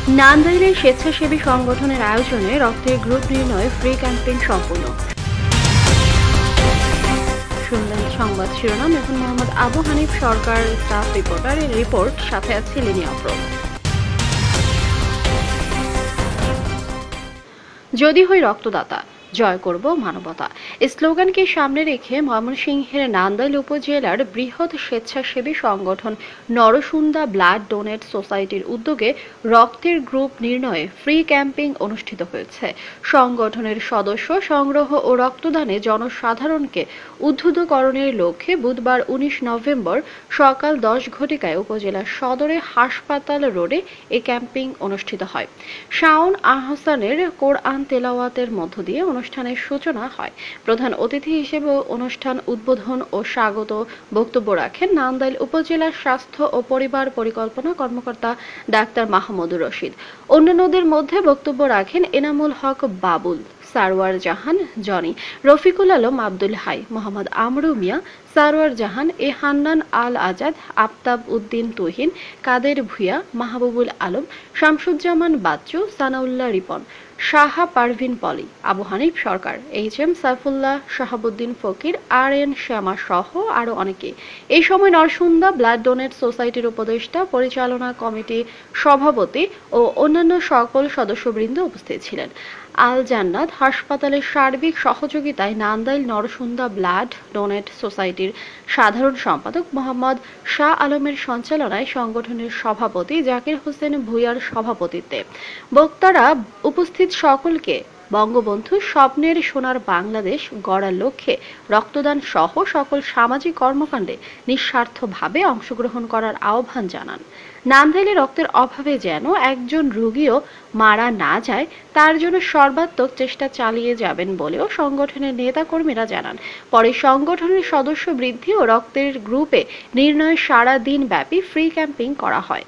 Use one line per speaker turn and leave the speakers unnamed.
নান্দাইলে স্বেচ্ছাসেবী সংগঠনের আয়োজনে রক্তের গ্রুপ নির্ণয় ফ্রি ক্যাম্পেইন সম্পূর্ণ। শুনলেন সংবাদ শিরোনাম। এখন মোহাম্মদ আবু হানিফ সরকার, স্টাফ রিপোর্টার। এর রিপোর্ট সাথে আছে লিনি অফরোজ। যদি হই রক্তদাতা, জয় করব মানবতা, এই স্লোগানকে সামনে রেখে ময়মনসিংহের নান্দাইল উপজেলার বৃহৎ স্বেচ্ছাসেবী সংগঠন নরসুন্দা ব্লাড ডোনেট সোসাইটির উদ্যোগে রক্তের গ্রুপ নির্ণয়ে ফ্রি ক্যাম্পেইন অনুষ্ঠিত হয়েছে। সংগঠনের সদস্য সংগ্রহ ও রক্তদানে জনসাধারণকে উদ্বুদ্ধকরণের লক্ষ্যে বুধবার 19 নভেম্বর সকাল 10 ঘটিকায় উপজেলা সদরে হাসপাতাল রোডে এ ক্যাম্পেইন অনুষ্ঠিত হয়। শাওন আহসানের কোরআন তেলাওয়াতের মধ্য দিয়ে অনুষ্ঠানের সূচনা হয়। প্রধান অতিথি হিসেবে অনুষ্ঠান উদ্বোধন ও স্বাগত বক্তব্য রাখেন নান্দাইল উপজেলার স্বাস্থ্য ও পরিবার পরিকল্পনা কর্মকর্তা ডাক্তার মাহমুদুর রশিদ। অন্যান্যদের মধ্যে বক্তব্য রাখেন এনামুল হক বাবুল, সারওয়ার জাহান জনি, রফিকুল আলম আব্দুল হাই, মোহাম্মদ আমরু মিয়া, সারওয়ার জাহান, এ হান্নান আল আজাদ, আফতাব উদ্দিন তুহিন, কাদের ভুঁইয়া, মাহবুবুল আলম, শামসুজ্জামান বাচ্চু, সানাউল্লাহ রিপন, শাহা পারভিন পলি, আবু হানিফ সরকার, এইচ.এম. সাইফুল্লাহ, শাহাবুদ্দিন ফকির, আর.এন. শ্যামা সহ আরো অনেকে। এই সময় নরসুন্দা ব্লাড ডোনেট সোসাইটির উপদেষ্টা পরিচালনা কমিটি সভাপতি ও অন্যান্য সকল সদস্যবৃন্দ উপস্থিত ছিলেন। আল জান্নাত হাসপাতালের সার্বিক সহযোগিতায় নান্দাইল নরসুন্দা ব্লাড ডোনেট সোসাইটির সাধারণ সম্পাদক মোহাম্মদ শাহ আলমের সঞ্চালনায় সংগঠনের সভাপতি জাকির হোসেন ভূঁইয়ার সভাপতিত্বে বক্তারা উপস্থিত সকলকে বঙ্গবন্ধু স্বপ্নের সোনার বাংলাদেশ গড়ার লক্ষ্যে রক্তদান সহ সকল সামাজিক কর্মকাণ্ডে নিঃস্বার্থভাবে অংশগ্রহণ করার আহ্বান জানান। নান্দাইলে রক্তের অভাবে যেন একজন রোগীও মারা না যায় তার জন্য সর্বাত্মক চেষ্টা চালিয়ে যাবেন বলেও সংগঠনের নেতাকর্মীরা জানান। পরে সংগঠনের সদস্য বৃদ্ধি ও রক্তের গ্রুপে নির্ণয় সারা দিন ব্যাপী ফ্রি ক্যাম্পেইন করা হয়।